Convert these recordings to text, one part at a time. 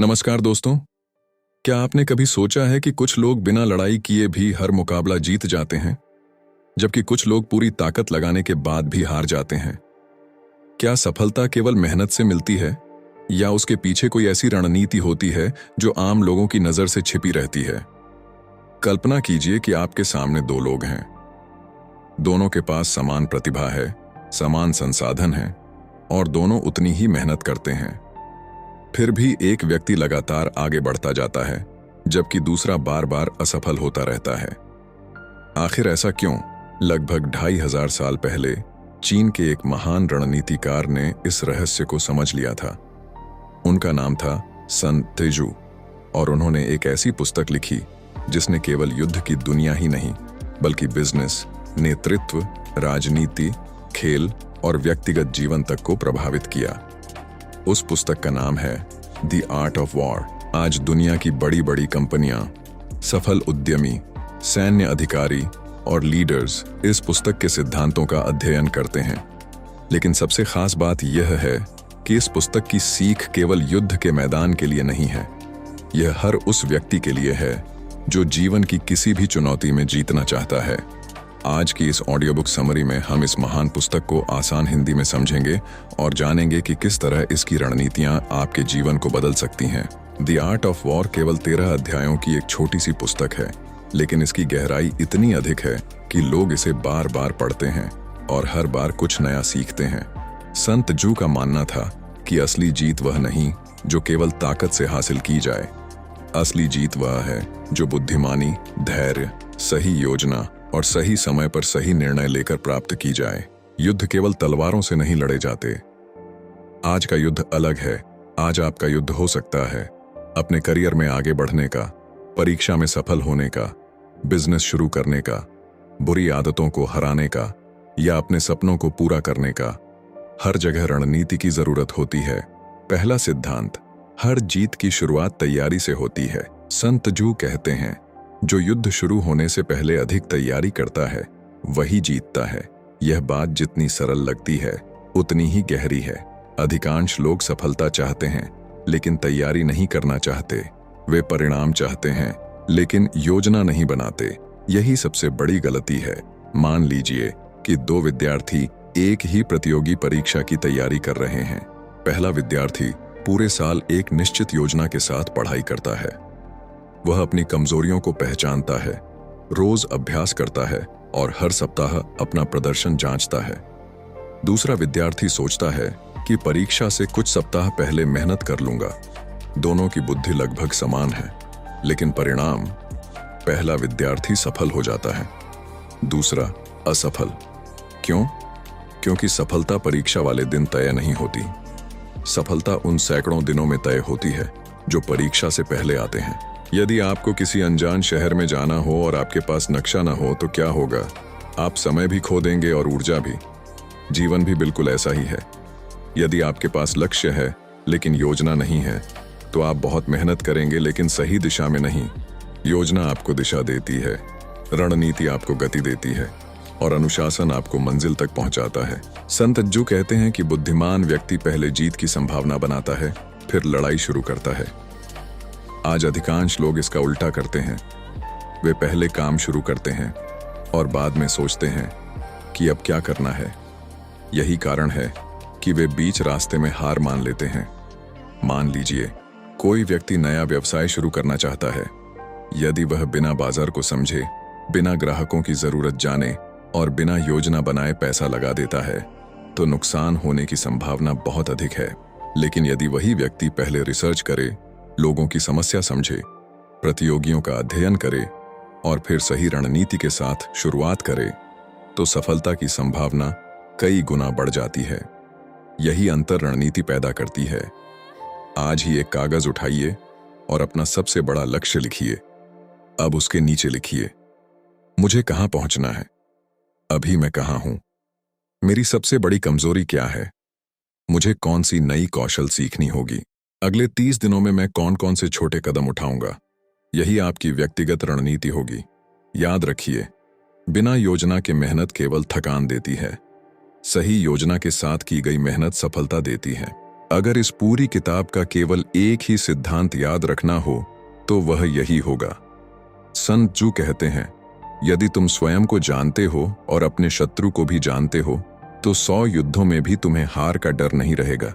नमस्कार दोस्तों। क्या आपने कभी सोचा है कि कुछ लोग बिना लड़ाई किए भी हर मुकाबला जीत जाते हैं, जबकि कुछ लोग पूरी ताकत लगाने के बाद भी हार जाते हैं? क्या सफलता केवल मेहनत से मिलती है, या उसके पीछे कोई ऐसी रणनीति होती है जो आम लोगों की नजर से छिपी रहती है? कल्पना कीजिए कि आपके सामने दो लोग हैं। दोनों के पास समान प्रतिभा है, समान संसाधन है, और दोनों उतनी ही मेहनत करते हैं। फिर भी एक व्यक्ति लगातार आगे बढ़ता जाता है, जबकि दूसरा बार बार असफल होता रहता है। आखिर ऐसा क्यों? लगभग 2500 साल पहले चीन के एक महान रणनीतिकार ने इस रहस्य को समझ लिया था। उनका नाम था सन त्ज़ू, और उन्होंने एक ऐसी पुस्तक लिखी जिसने केवल युद्ध की दुनिया ही नहीं, बल्कि बिजनेस, नेतृत्व, राजनीति, खेल और व्यक्तिगत जीवन तक को प्रभावित किया। उस पुस्तक का नाम है द आर्ट ऑफ वॉर। आज दुनिया की बड़ी बड़ी कंपनियां, सफल उद्यमी, सैन्य अधिकारी और लीडर्स इस पुस्तक के सिद्धांतों का अध्ययन करते हैं। लेकिन सबसे खास बात यह है कि इस पुस्तक की सीख केवल युद्ध के मैदान के लिए नहीं है। यह हर उस व्यक्ति के लिए है जो जीवन की किसी भी चुनौती में जीतना चाहता है। आज की इस ऑडियो बुक समरी में हम इस महान पुस्तक को आसान हिंदी में समझेंगे और जानेंगे कि किस तरह इसकी रणनीतियां आपके जीवन को बदल सकती हैं। द आर्ट ऑफ वॉर केवल 13 अध्यायों की एक छोटी सी पुस्तक है, लेकिन इसकी गहराई इतनी अधिक है कि लोग इसे बार बार पढ़ते हैं और हर बार कुछ नया सीखते हैं। संत जू का मानना था कि असली जीत वह नहीं जो केवल ताकत से हासिल की जाए। असली जीत वह है जो बुद्धिमानी, धैर्य, सही योजना और सही समय पर सही निर्णय लेकर प्राप्त की जाए। युद्ध केवल तलवारों से नहीं लड़े जाते। आज का युद्ध अलग है। आज आपका युद्ध हो सकता है अपने करियर में आगे बढ़ने का, परीक्षा में सफल होने का, बिजनेस शुरू करने का, बुरी आदतों को हराने का, या अपने सपनों को पूरा करने का। हर जगह रणनीति की जरूरत होती है। पहला सिद्धांत, हर जीत की शुरुआत तैयारी से होती है। संत जू कहते हैं, जो युद्ध शुरू होने से पहले अधिक तैयारी करता है वही जीतता है। यह बात जितनी सरल लगती है उतनी ही गहरी है। अधिकांश लोग सफलता चाहते हैं लेकिन तैयारी नहीं करना चाहते। वे परिणाम चाहते हैं लेकिन योजना नहीं बनाते। यही सबसे बड़ी गलती है। मान लीजिए कि दो विद्यार्थी एक ही प्रतियोगी परीक्षा की तैयारी कर रहे हैं। पहला विद्यार्थी पूरे साल एक निश्चित योजना के साथ पढ़ाई करता है। वह अपनी कमजोरियों को पहचानता है, रोज अभ्यास करता है और हर सप्ताह अपना प्रदर्शन जांचता है। दूसरा विद्यार्थी सोचता है कि परीक्षा से कुछ सप्ताह पहले मेहनत कर लूंगा। दोनों की बुद्धि लगभग समान है, लेकिन परिणाम, पहला विद्यार्थी सफल हो जाता है, दूसरा असफल। क्यों? क्योंकि सफलता परीक्षा वाले दिन तय नहीं होती। सफलता उन सैकड़ों दिनों में तय होती है जो परीक्षा से पहले आते हैं। यदि आपको किसी अनजान शहर में जाना हो और आपके पास नक्शा न हो तो क्या होगा? आप समय भी खो देंगे और ऊर्जा भी। जीवन भी बिल्कुल ऐसा ही है। यदि आपके पास लक्ष्य है लेकिन योजना नहीं है तो आप बहुत मेहनत करेंगे लेकिन सही दिशा में नहीं। योजना आपको दिशा देती है, रणनीति आपको गति देती है और अनुशासन आपको मंजिल तक पहुंचाता है। संत जू कहते हैं कि बुद्धिमान व्यक्ति पहले जीत की संभावना बनाता है, फिर लड़ाई शुरू करता है। आज अधिकांश लोग इसका उल्टा करते हैं। वे पहले काम शुरू करते हैं और बाद में सोचते हैं कि अब क्या करना है। यही कारण है कि वे बीच रास्ते में हार मान लेते हैं। मान लीजिए कोई व्यक्ति नया व्यवसाय शुरू करना चाहता है। यदि वह बिना बाजार को समझे, बिना ग्राहकों की जरूरत जाने और बिना योजना बनाए पैसा लगा देता है तो नुकसान होने की संभावना बहुत अधिक है। लेकिन यदि वही व्यक्ति पहले रिसर्च करे, लोगों की समस्या समझे, प्रतियोगियों का अध्ययन करे और फिर सही रणनीति के साथ शुरुआत करे तो सफलता की संभावना कई गुना बढ़ जाती है। यही अंतर रणनीति पैदा करती है। आज ही एक कागज उठाइए और अपना सबसे बड़ा लक्ष्य लिखिए। अब उसके नीचे लिखिए, मुझे कहां पहुंचना है, अभी मैं कहां हूं, मेरी सबसे बड़ी कमजोरी क्या है, मुझे कौन सी नई कौशल सीखनी होगी, अगले 30 दिनों में मैं कौन कौन से छोटे कदम उठाऊंगा। यही आपकी व्यक्तिगत रणनीति होगी। याद रखिए, बिना योजना के मेहनत केवल थकान देती है। सही योजना के साथ की गई मेहनत सफलता देती है। अगर इस पूरी किताब का केवल एक ही सिद्धांत याद रखना हो तो वह यही होगा। सन त्जू कहते हैं, यदि तुम स्वयं को जानते हो और अपने शत्रु को भी जानते हो तो 100 युद्धों में भी तुम्हें हार का डर नहीं रहेगा।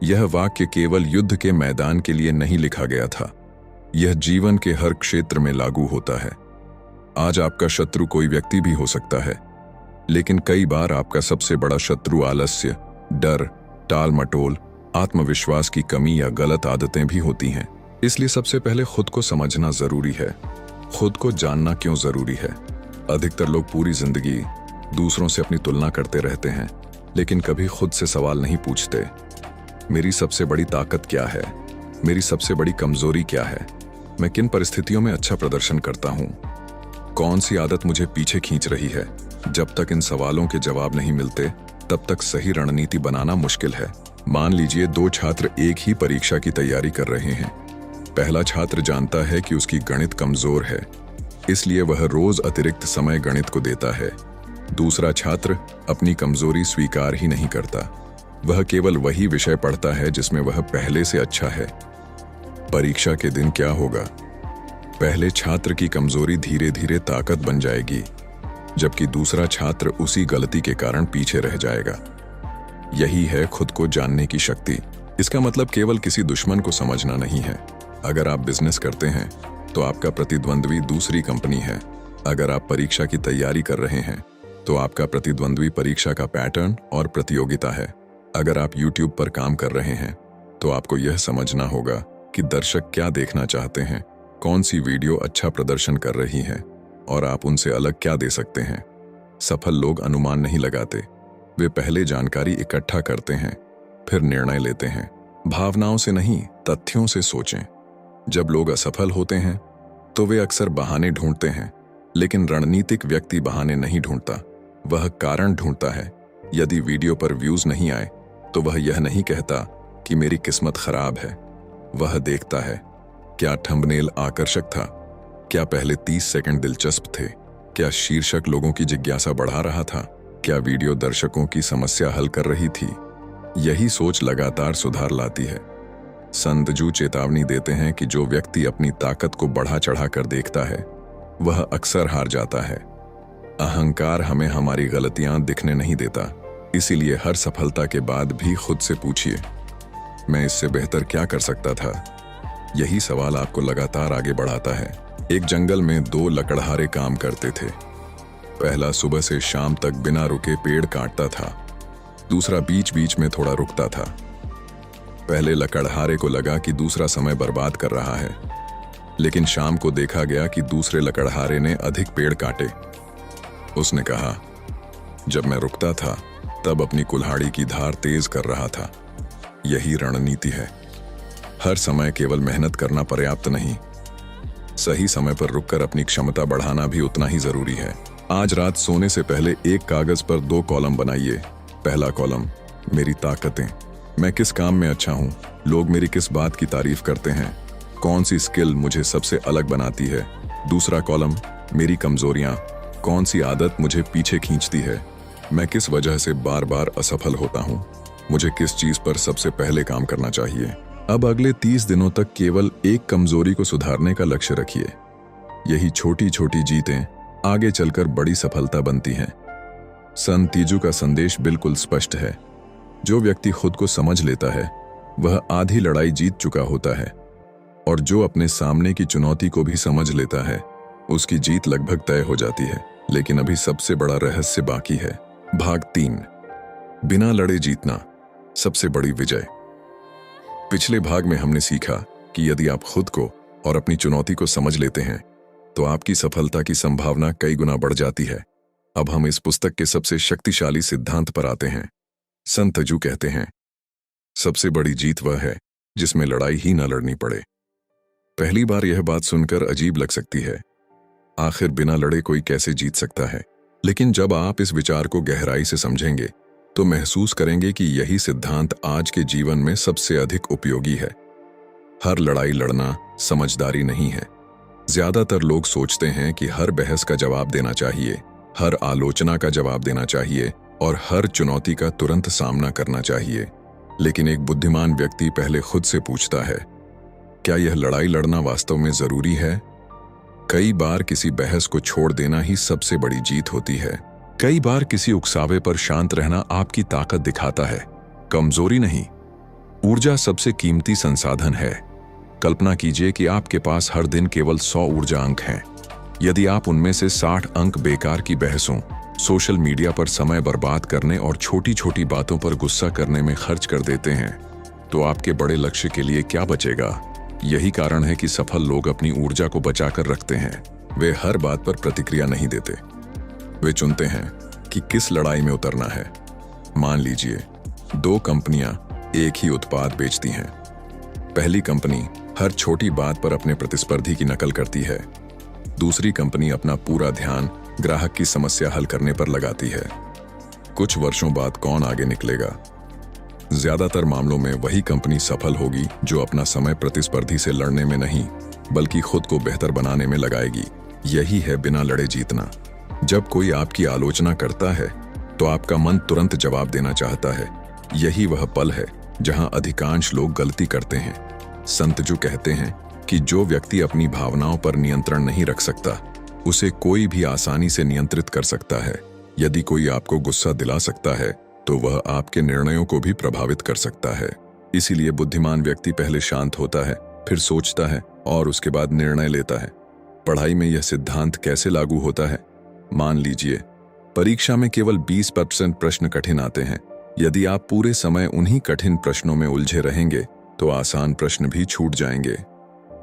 यह वाक्य केवल युद्ध के मैदान के लिए नहीं लिखा गया था, यह जीवन के हर क्षेत्र में लागू होता है। आज आपका शत्रु कोई व्यक्ति भी हो सकता है, लेकिन कई बार आपका सबसे बड़ा शत्रु आलस्य, डर, टाल मटोल, आत्मविश्वास की कमी या गलत आदतें भी होती हैं। इसलिए सबसे पहले खुद को समझना जरूरी है। खुद को जानना क्यों जरूरी है? अधिकतर लोग पूरी जिंदगी दूसरों से अपनी तुलना करते रहते हैं, लेकिन कभी खुद से सवाल नहीं पूछते, मेरी सबसे बड़ी ताकत क्या है? मेरी सबसे बड़ी कमजोरी क्या है? मैं किन परिस्थितियों में अच्छा प्रदर्शन करता हूँ? कौन सी आदत मुझे पीछे खींच रही है? जब तक इन सवालों के जवाब नहीं मिलते तब तक सही रणनीति बनाना मुश्किल है। मान लीजिए 2 छात्र एक ही परीक्षा की तैयारी कर रहे हैं। पहला छात्र जानता है कि उसकी गणित कमजोर है, इसलिए वह रोज अतिरिक्त समय गणित को देता है। दूसरा छात्र अपनी कमजोरी स्वीकार ही नहीं करता, वह केवल वही विषय पढ़ता है जिसमें वह पहले से अच्छा है। परीक्षा के दिन क्या होगा? पहले छात्र की कमजोरी धीरे धीरे ताकत बन जाएगी, जबकि दूसरा छात्र उसी गलती के कारण पीछे रह जाएगा। यही है खुद को जानने की शक्ति। इसका मतलब केवल किसी दुश्मन को समझना नहीं है। अगर आप बिजनेस करते हैं तो आपका प्रतिद्वंद्वी दूसरी कंपनी है। अगर आप परीक्षा की तैयारी कर रहे हैं तो आपका प्रतिद्वंद्वी परीक्षा का पैटर्न और प्रतियोगिता है। अगर आप YouTube पर काम कर रहे हैं तो आपको यह समझना होगा कि दर्शक क्या देखना चाहते हैं, कौन सी वीडियो अच्छा प्रदर्शन कर रही है और आप उनसे अलग क्या दे सकते हैं। सफल लोग अनुमान नहीं लगाते, वे पहले जानकारी इकट्ठा करते हैं, फिर निर्णय लेते हैं। भावनाओं से नहीं, तथ्यों से सोचें। जब लोग असफल होते हैं तो वे अक्सर बहाने ढूंढते हैं, लेकिन रणनीतिक व्यक्ति बहाने नहीं ढूंढता, वह कारण ढूंढता है। यदि वीडियो पर व्यूज नहीं आए तो वह यह नहीं कहता कि मेरी किस्मत खराब है, वह देखता है क्या थंबनेल आकर्षक था, क्या पहले 30 सेकंड दिलचस्प थे, क्या शीर्षक लोगों की जिज्ञासा बढ़ा रहा था, क्या वीडियो दर्शकों की समस्या हल कर रही थी। यही सोच लगातार सुधार लाती है। सन त्जू चेतावनी देते हैं कि जो व्यक्ति अपनी ताकत को बढ़ा चढ़ा कर देखता है वह अक्सर हार जाता है। अहंकार हमें हमारी गलतियां दिखने नहीं देता, इसीलिए हर सफलता के बाद भी खुद से पूछिए, मैं इससे बेहतर क्या कर सकता था? यही सवाल आपको लगातार आगे बढ़ाता है। एक जंगल में 2 लकड़हारे काम करते थे। पहला सुबह से शाम तक बिना रुके पेड़ काटता था, दूसरा बीच बीच में थोड़ा रुकता था। पहले लकड़हारे को लगा कि दूसरा समय बर्बाद कर रहा है, लेकिन शाम को देखा गया कि दूसरे लकड़हारे ने अधिक पेड़ काटे। उसने कहा, जब मैं रुकता था तब अपनी कुल्हाड़ी की धार तेज कर रहा था। यही रणनीति है। हर समय केवल मेहनत करना पर्याप्त नहीं, सही समय पर रुककर अपनी क्षमता बढ़ाना भी उतना ही जरूरी है। आज रात सोने से पहले एक कागज पर 2 कॉलम बनाइए। पहला कॉलम, मेरी ताकतें, मैं किस काम में अच्छा हूँ, लोग मेरी किस बात की तारीफ करते हैं, कौन सी स्किल मुझे सबसे अलग बनाती है। दूसरा कॉलम, मेरी कमजोरियाँ, कौन सी आदत मुझे पीछे खींचती है, मैं किस वजह से बार बार असफल होता हूँ, मुझे किस चीज पर सबसे पहले काम करना चाहिए। अब अगले 30 दिनों तक केवल एक कमजोरी को सुधारने का लक्ष्य रखिए। यही छोटी छोटी जीतें आगे चलकर बड़ी सफलता बनती हैं। सन त्जू का संदेश बिल्कुल स्पष्ट है, जो व्यक्ति खुद को समझ लेता है वह आधी लड़ाई जीत चुका होता है, और जो अपने सामने की चुनौती को भी समझ लेता है उसकी जीत लगभग तय हो जाती है। लेकिन अभी सबसे बड़ा रहस्य बाकी है। भाग 3, बिना लड़े जीतना, सबसे बड़ी विजय। पिछले भाग में हमने सीखा कि यदि आप खुद को और अपनी चुनौती को समझ लेते हैं तो आपकी सफलता की संभावना कई गुना बढ़ जाती है। अब हम इस पुस्तक के सबसे शक्तिशाली सिद्धांत पर आते हैं। सन त्जू कहते हैं, सबसे बड़ी जीत वह है जिसमें लड़ाई ही न लड़नी पड़े। पहली बार यह बात सुनकर अजीब लग सकती है, आखिर बिना लड़े कोई कैसे जीत सकता है? लेकिन जब आप इस विचार को गहराई से समझेंगे तो महसूस करेंगे कि यही सिद्धांत आज के जीवन में सबसे अधिक उपयोगी है। हर लड़ाई लड़ना समझदारी नहीं है। ज्यादातर लोग सोचते हैं कि हर बहस का जवाब देना चाहिए, हर आलोचना का जवाब देना चाहिए और हर चुनौती का तुरंत सामना करना चाहिए। लेकिन एक बुद्धिमान व्यक्ति पहले खुद से पूछता है, क्या यह लड़ाई लड़ना वास्तव में जरूरी है? कई बार किसी बहस को छोड़ देना ही सबसे बड़ी जीत होती है। कई बार किसी उकसावे पर शांत रहना आपकी ताकत दिखाता है, कमजोरी नहीं। ऊर्जा सबसे कीमती संसाधन है। कल्पना कीजिए कि आपके पास हर दिन केवल 100 ऊर्जा अंक हैं। यदि आप उनमें से 60 अंक बेकार की बहसों, सोशल मीडिया पर समय बर्बाद करने और छोटी छोटी बातों पर गुस्सा करने में खर्च कर देते हैं, तो आपके बड़े लक्ष्य के लिए क्या बचेगा? यही कारण है कि सफल लोग अपनी ऊर्जा को बचाकर रखते हैं। वे हर बात पर प्रतिक्रिया नहीं देते। वे चुनते हैं कि किस लड़ाई में उतरना है। मान लीजिए 2 कंपनियां एक ही उत्पाद बेचती हैं। पहली कंपनी हर छोटी बात पर अपने प्रतिस्पर्धी की नकल करती है। दूसरी कंपनी अपना पूरा ध्यान ग्राहक की समस्या हल करने पर लगाती है। कुछ वर्षों बाद कौन आगे निकलेगा? ज्यादातर मामलों में वही कंपनी सफल होगी जो अपना समय प्रतिस्पर्धी से लड़ने में नहीं, बल्कि खुद को बेहतर बनाने में लगाएगी। यही है बिना लड़े जीतना। जब कोई आपकी आलोचना करता है तो आपका मन तुरंत जवाब देना चाहता है। यही वह पल है जहां अधिकांश लोग गलती करते हैं। संतजू कहते हैं कि जो व्यक्ति अपनी भावनाओं पर नियंत्रण नहीं रख सकता, उसे कोई भी आसानी से नियंत्रित कर सकता है। यदि कोई आपको गुस्सा दिला सकता है, तो वह आपके निर्णयों को भी प्रभावित कर सकता है। इसीलिए बुद्धिमान व्यक्ति पहले शांत होता है, फिर सोचता है और उसके बाद निर्णय लेता है। पढ़ाई में यह सिद्धांत कैसे लागू होता है? मान लीजिए परीक्षा में केवल 20% प्रश्न कठिन आते हैं। यदि आप पूरे समय उन्हीं कठिन प्रश्नों में उलझे रहेंगे, तो आसान प्रश्न भी छूट जाएंगे।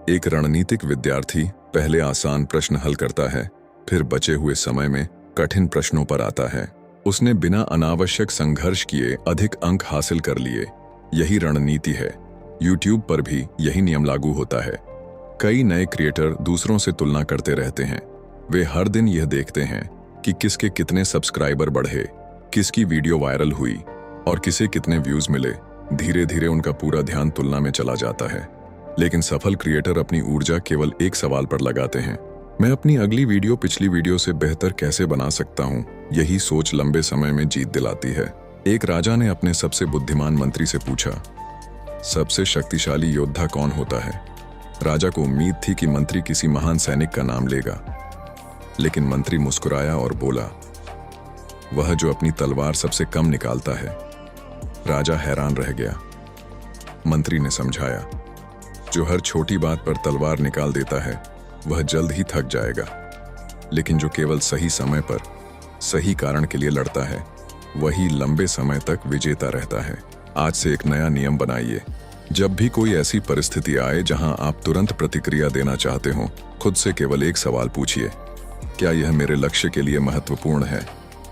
एक रणनीतिक विद्यार्थी पहले आसान प्रश्न हल करता है, फिर बचे हुए समय में कठिन प्रश्नों पर आता है। उसने बिना अनावश्यक संघर्ष किए अधिक अंक हासिल कर लिए। यही रणनीति है। YouTube पर भी यही नियम लागू होता है। कई नए क्रिएटर दूसरों से तुलना करते रहते हैं। वे हर दिन यह देखते हैं कि किसके कितने सब्सक्राइबर बढ़े, किसकी वीडियो वायरल हुई और किसे कितने व्यूज मिले। धीरे धीरे उनका पूरा ध्यान तुलना में चला जाता है। लेकिन सफल क्रिएटर अपनी ऊर्जा केवल एक सवाल पर लगाते हैं, मैं अपनी अगली वीडियो पिछली वीडियो से बेहतर कैसे बना सकता हूँ। यही सोच लंबे समय में जीत दिलाती है। एक राजा ने अपने सबसे बुद्धिमान मंत्री से पूछा, सबसे शक्तिशाली योद्धा कौन होता है? राजा को उम्मीद थी कि मंत्री किसी महान सैनिक का नाम लेगा, लेकिन मंत्री मुस्कुराया और बोला, वह जो अपनी तलवार सबसे कम निकालता है। राजा हैरान रह गया। मंत्री ने समझाया, जो हर छोटी बात पर तलवार निकाल देता है वह जल्द ही थक जाएगा, लेकिन जो केवल सही समय पर सही कारण के लिए लड़ता है वही लंबे समय तक विजेता रहता है। आज से एक नया नियम बनाइए। जब भी कोई ऐसी परिस्थिति आए जहां आप तुरंत प्रतिक्रिया देना चाहते हो, खुद से केवल एक सवाल पूछिए, क्या यह मेरे लक्ष्य के लिए महत्वपूर्ण है?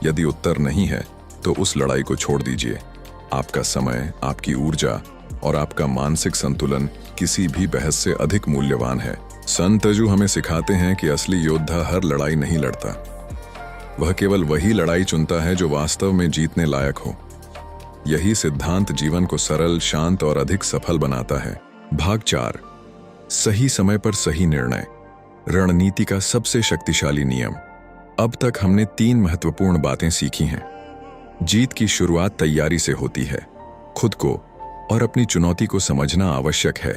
यदि उत्तर नहीं है, तो उस लड़ाई को छोड़ दीजिए। आपका समय, आपकी ऊर्जा और आपका मानसिक संतुलन किसी भी बहस से अधिक मूल्यवान है। संतजू हमें सिखाते हैं कि असली योद्धा हर लड़ाई नहीं लड़ता। वह केवल वही लड़ाई चुनता है जो वास्तव में जीतने लायक हो। यही सिद्धांत जीवन को सरल, शांत और अधिक सफल बनाता है। भाग 4, सही समय पर सही निर्णय। रणनीति का सबसे शक्तिशाली नियम। अब तक हमने 3 महत्वपूर्ण बातें सीखी हैं। जीत की शुरुआत तैयारी से होती है। खुद को और अपनी चुनौती को समझना आवश्यक है।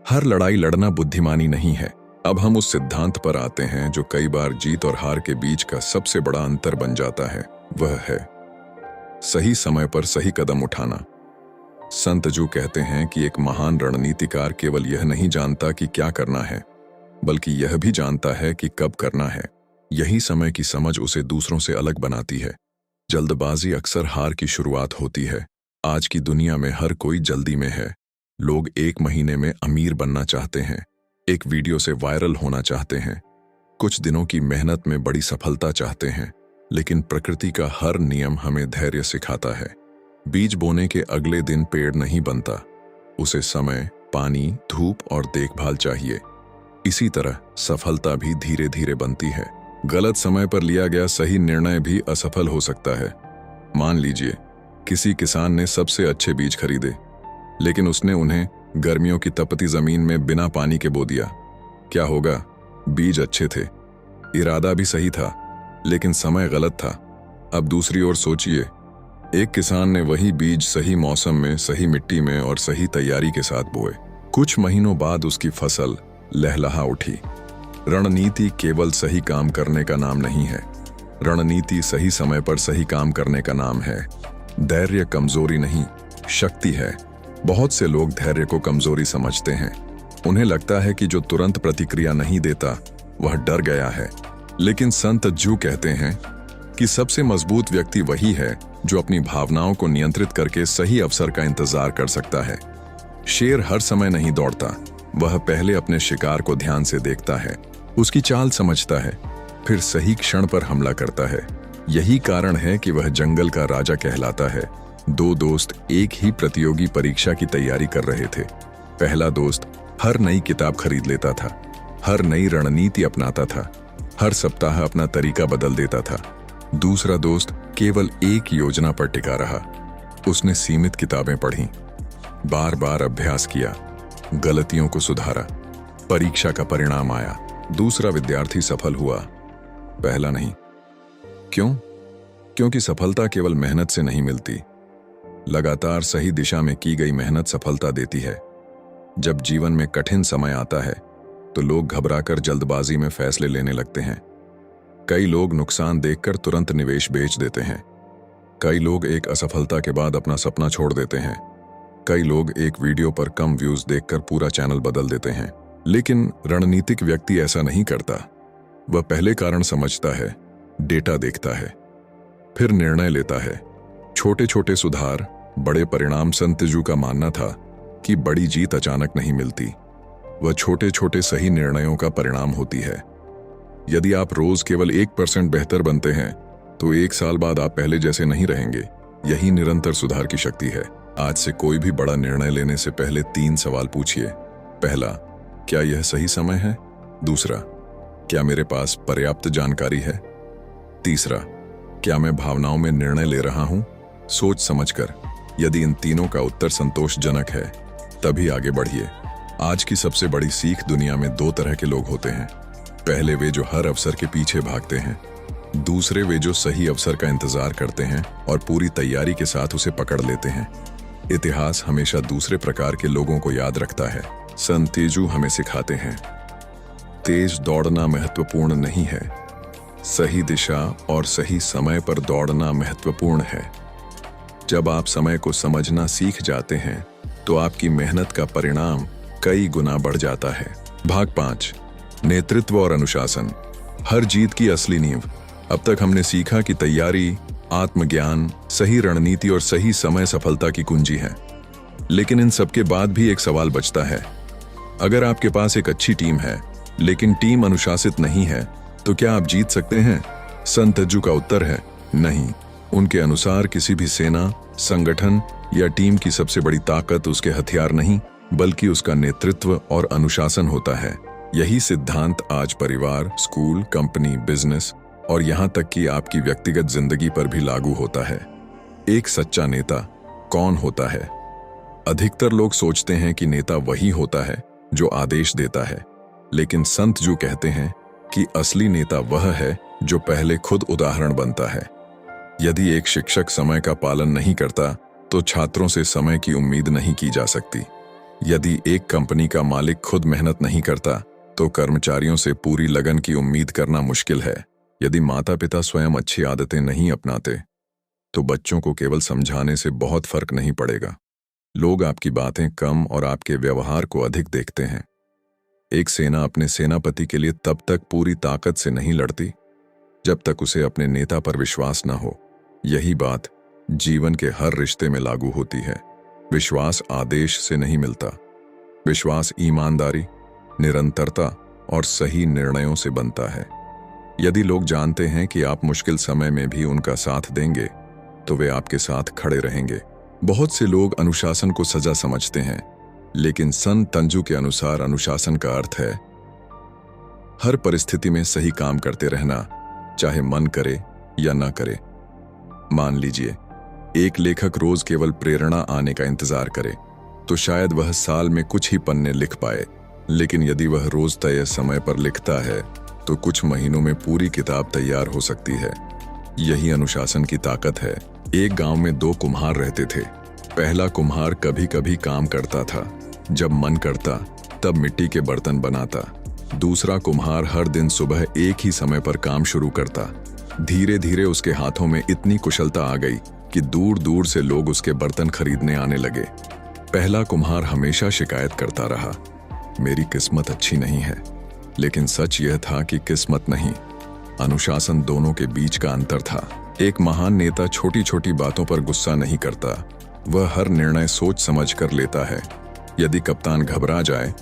हर लड़ाई लड़ना बुद्धिमानी नहीं है। अब हम उस सिद्धांत पर आते हैं जो कई बार जीत और हार के बीच का सबसे बड़ा अंतर बन जाता है। वह है सही समय पर सही कदम उठाना। संतजू कहते हैं कि एक महान रणनीतिकार केवल यह नहीं जानता कि क्या करना है, बल्कि यह भी जानता है कि कब करना है। यही समय की समझ उसे दूसरों से अलग बनाती है। जल्दबाजी अक्सर हार की शुरुआत होती है। आज की दुनिया में हर कोई जल्दी में है। लोग 1 महीने में अमीर बनना चाहते हैं, एक वीडियो से वायरल होना चाहते हैं, कुछ दिनों की मेहनत में बड़ी सफलता चाहते हैं। लेकिन प्रकृति का हर नियम हमें धैर्य सिखाता है। बीज बोने के अगले दिन पेड़ नहीं बनता। उसे समय, पानी, धूप और देखभाल चाहिए। इसी तरह सफलता भी धीरे धीरे बनती है। गलत समय पर लिया गया सही निर्णय भी असफल हो सकता है। मान लीजिए किसी किसान ने सबसे अच्छे बीज खरीदे, लेकिन उसने उन्हें गर्मियों की तपती जमीन में बिना पानी के बो दिया। क्या होगा? बीज अच्छे थे, इरादा भी सही था, लेकिन समय गलत था। अब दूसरी ओर सोचिए, एक किसान ने वही बीज सही मौसम में, सही मिट्टी में और सही तैयारी के साथ बोए। कुछ महीनों बाद उसकी फसल लहलहा उठी। रणनीति केवल सही काम करने का नाम नहीं है, रणनीति सही समय पर सही काम करने का नाम है। धैर्य कमजोरी नहीं, शक्ति है। बहुत से लोग धैर्य को कमजोरी समझते हैं। उन्हें लगता है कि जो तुरंत प्रतिक्रिया नहीं देता वह डर गया है। लेकिन संत जू कहते हैं कि सबसे मजबूत व्यक्ति वही है जो अपनी भावनाओं को नियंत्रित करके सही अवसर का इंतजार कर सकता है। शेर हर समय नहीं दौड़ता, वह पहले अपने शिकार को ध्यान से देखता है, उसकी चाल समझता है, फिर सही क्षण पर हमला करता है। यही कारण है कि वह जंगल का राजा कहलाता है। दो दोस्त एक ही प्रतियोगी परीक्षा की तैयारी कर रहे थे। पहला दोस्त हर नई किताब खरीद लेता था, हर नई रणनीति अपनाता था, हर सप्ताह अपना तरीका बदल देता था। दूसरा दोस्त केवल एक योजना पर टिका रहा। उसने सीमित किताबें पढ़ी, बार बार अभ्यास किया, गलतियों को सुधारा। परीक्षा का परिणाम आया, दूसरा विद्यार्थी सफल हुआ, पहला नहीं। क्यों? क्योंकि सफलता केवल मेहनत से नहीं मिलती। लगातार सही दिशा में की गई मेहनत सफलता देती है। जब जीवन में कठिन समय आता है तो लोग घबराकर जल्दबाजी में फैसले लेने लगते हैं। कई लोग नुकसान देखकर तुरंत निवेश बेच देते हैं। कई लोग एक असफलता के बाद अपना सपना छोड़ देते हैं। कई लोग एक वीडियो पर कम व्यूज देखकर पूरा चैनल बदल देते हैं। लेकिन रणनीतिक व्यक्ति ऐसा नहीं करता। वह पहले कारण समझता है, डेटा देखता है, फिर निर्णय लेता है। छोटे छोटे सुधार, बड़े परिणाम। संत जू का मानना था कि बड़ी जीत अचानक नहीं मिलती, वह छोटे छोटे सही निर्णयों का परिणाम होती है। यदि आप रोज केवल 1% बेहतर बनते हैं तो 1 साल बाद आप पहले जैसे नहीं रहेंगे। यही निरंतर सुधार की शक्ति है। आज से कोई भी बड़ा निर्णय लेने से पहले 3 सवाल पूछिए। पहला, क्या यह सही समय है? दूसरा, क्या मेरे पास पर्याप्त जानकारी है? तीसरा, क्या मैं भावनाओं में निर्णय ले रहा हूं? सोच समझकर। यदि इन तीनों का उत्तर संतोषजनक है तभी आगे बढ़िए। आज की सबसे बड़ी सीख, दुनिया में 2 तरह के लोग होते हैं। पहले वे जो हर अवसर के पीछे भागते हैं, दूसरे वे जो सही अवसर का इंतजार करते हैं और पूरी तैयारी के साथ उसे पकड़ लेते हैं। इतिहास हमेशा दूसरे प्रकार के लोगों को याद रखता है। संत जू हमें सिखाते हैं, तेज दौड़ना महत्वपूर्ण नहीं है, सही दिशा और सही समय पर दौड़ना महत्वपूर्ण है। जब आप समय को समझना सीख जाते हैं तो आपकी मेहनत का परिणाम कई गुना बढ़ जाता है। भाग 5, नेतृत्व और अनुशासन। हर जीत की असली नींव। अब तक हमने सीखा कि तैयारी, आत्मज्ञान, सही रणनीति और सही समय सफलता की कुंजी है। लेकिन इन सब के बाद भी एक सवाल बचता है। अगर आपके पास एक अच्छी टीम है लेकिन टीम अनुशासित नहीं है तो क्या आप जीत सकते हैं? संत जू का उत्तर है नहीं। उनके अनुसार किसी भी सेना, संगठन या टीम की सबसे बड़ी ताकत उसके हथियार नहीं बल्कि उसका नेतृत्व और अनुशासन होता है। यही सिद्धांत आज परिवार, स्कूल, कंपनी, बिजनेस और यहां तक कि आपकी व्यक्तिगत जिंदगी पर भी लागू होता है। एक सच्चा नेता कौन होता है? अधिकतर लोग सोचते हैं कि नेता वही होता है जो आदेश देता है, लेकिन संत जू कहते हैं कि असली नेता वह है जो पहले खुद उदाहरण बनता है। यदि एक शिक्षक समय का पालन नहीं करता तो छात्रों से समय की उम्मीद नहीं की जा सकती। यदि एक कंपनी का मालिक खुद मेहनत नहीं करता तो कर्मचारियों से पूरी लगन की उम्मीद करना मुश्किल है। यदि माता पिता स्वयं अच्छी आदतें नहीं अपनाते तो बच्चों को केवल समझाने से बहुत फर्क नहीं पड़ेगा। लोग आपकी बातें कम और आपके व्यवहार को अधिक देखते हैं। एक सेना अपने सेनापति के लिए तब तक पूरी ताकत से नहीं लड़ती जब तक उसे अपने नेता पर विश्वास न हो। यही बात जीवन के हर रिश्ते में लागू होती है। विश्वास आदेश से नहीं मिलता, विश्वास ईमानदारी, निरंतरता और सही निर्णयों से बनता है। यदि लोग जानते हैं कि आप मुश्किल समय में भी उनका साथ देंगे तो वे आपके साथ खड़े रहेंगे। बहुत से लोग अनुशासन को सजा समझते हैं, लेकिन संत तंजू के अनुसार अनुशासन का अर्थ है हर परिस्थिति में सही काम करते रहना, चाहे मन करे या ना करे। मान लीजिए एक लेखक रोज केवल प्रेरणा आने का इंतजार करे तो शायद वह साल में कुछ ही पन्ने लिख पाए, लेकिन यदि वह रोज तय समय पर लिखता है तो कुछ महीनों में पूरी किताब तैयार हो सकती है। यही अनुशासन की ताकत है। एक गांव में दो कुम्हार रहते थे। पहला कुम्हार कभी कभी काम करता था, जब मन करता तब मिट्टी के बर्तन बनाता। दूसरा कुम्हार हर दिन सुबह एक ही समय पर काम शुरू करता। धीरे धीरे उसके हाथों में इतनी कुशलता आ गई कि दूर दूर से लोग उसके बर्तन खरीदने आने लगे। पहला कुम्हार हमेशा शिकायत करता रहा, मेरी किस्मत अच्छी नहीं है। लेकिन सच यह था कि किस्मत नहीं, अनुशासन दोनों के बीच का अंतर था। एक महान नेता छोटी छोटी बातों पर गुस्सा नहीं करता, वह हर निर्णय सोच समझ कर लेता है। यदि कप्तान घबरा जाए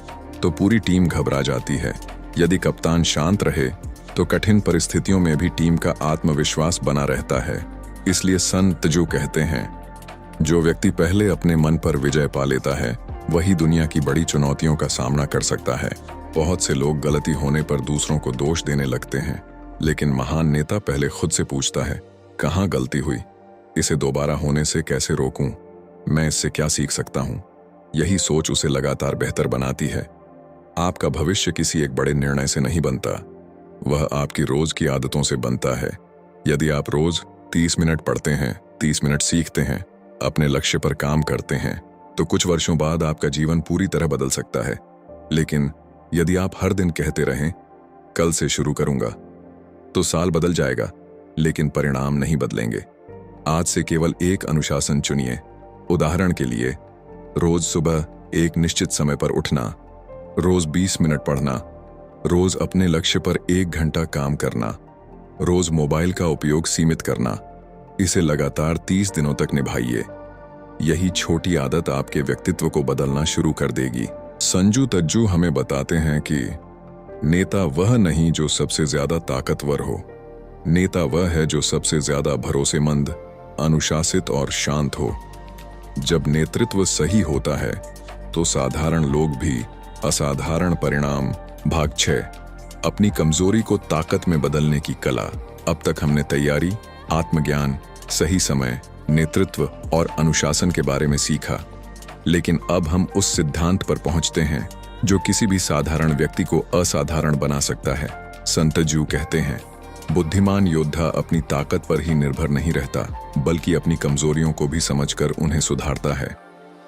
तो पूरी टीम घबरा जाती है। यदि कप्तान शांत रहे तो कठिन परिस्थितियों में भी टीम का आत्मविश्वास बना रहता है। इसलिए संत जो कहते हैं, जो व्यक्ति पहले अपने मन पर विजय पा लेता है वही दुनिया की बड़ी चुनौतियों का सामना कर सकता है। बहुत से लोग गलती होने पर दूसरों को दोष देने लगते हैं, लेकिन महान नेता पहले खुद से पूछता है, कहाँ गलती हुई, इसे दोबारा होने से कैसे रोकूं, मैं इससे क्या सीख सकता हूं। यही सोच उसे लगातार बेहतर बनाती है। आपका भविष्य किसी एक बड़े निर्णय से नहीं बनता, वह आपकी रोज की आदतों से बनता है। यदि आप रोज 30 मिनट पढ़ते हैं, 30 मिनट सीखते हैं, अपने लक्ष्य पर काम करते हैं, तो कुछ वर्षों बाद आपका जीवन पूरी तरह बदल सकता है। लेकिन यदि आप हर दिन कहते रहें, कल से शुरू करूंगा, तो साल बदल जाएगा, लेकिन परिणाम नहीं बदलेंगे। आज से केवल एक अनुशासन चुनिए। उदाहरण के लिए, रोज सुबह एक निश्चित समय पर उठना, रोज 20 मिनट पढ़ना, रोज अपने लक्ष्य पर 1 घंटा काम करना, रोज मोबाइल का उपयोग सीमित करना। इसे लगातार 30 दिनों तक निभाइए। यही छोटी आदत आपके व्यक्तित्व को बदलना शुरू कर देगी। संजू तज्जू हमें बताते हैं कि नेता वह नहीं जो सबसे ज्यादा ताकतवर हो, नेता वह है जो सबसे ज्यादा भरोसेमंद, अनुशासित और शांत हो। जब नेतृत्व सही होता है तो साधारण लोग भी असाधारण परिणाम। भाग 6, अपनी कमजोरी को ताकत में बदलने की कला। अब तक हमने तैयारी, आत्मज्ञान, सही समय, नेतृत्व और अनुशासन के बारे में सीखा, लेकिन अब हम उस सिद्धांत पर पहुंचते हैं जो किसी भी साधारण व्यक्ति को असाधारण बना सकता है। संत जू कहते हैं, बुद्धिमान योद्धा अपनी ताकत पर ही निर्भर नहीं रहता, बल्कि अपनी कमजोरियों को भी समझकर उन्हें सुधारता है।